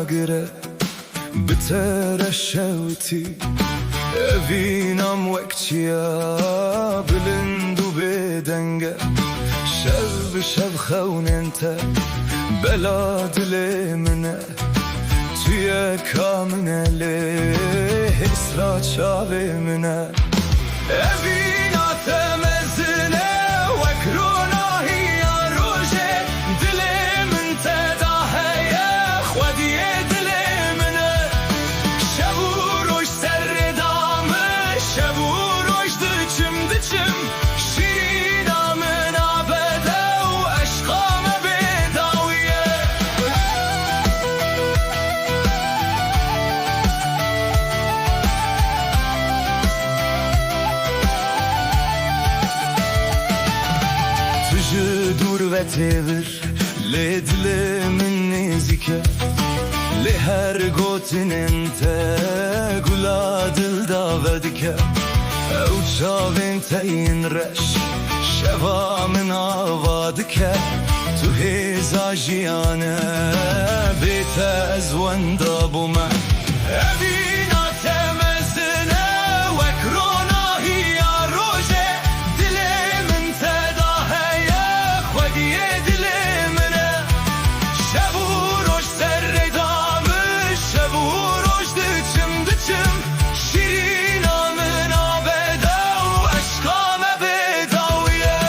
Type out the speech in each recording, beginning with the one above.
ناقرة بترشوتي evînam wekçiya bilind û bêdenge şev bi şev xewnen te bela dilê min e tuyeka min e lê hêsra çavê min e evîna te mezin e wek ronahiya rojê dilê min te da heye xwediyê dilê min e şev û roj serrê şev û roj diçim diçim şîrîna min abede û eşqa me bêdawiye tu ji dûr ve têvir lê dilê min nêzik e lê her gotinên te gula dil dave dike ew çavên te yên reş şeva min ava dike tu hêza jiyane bê te ez wenda bûme evîna te mezin e wek ronahiya rojê dilê min te da heye xwediyê dilê min e şev û roj serrê damiş şev û roj diçim diçim şîrîna min abede û eşqa me bêdawiye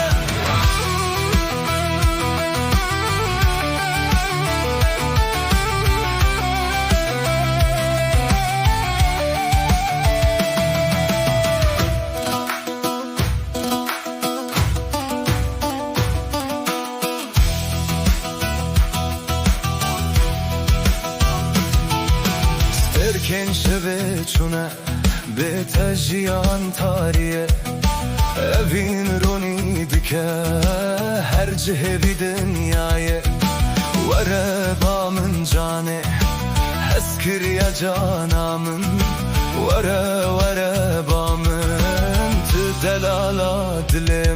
sterkên şevê çûne bê te jiyan tariye evîn ronî dike her cihê vî dinyayê were ba min canê hez kiriye cana min were were ba min tu delala dilê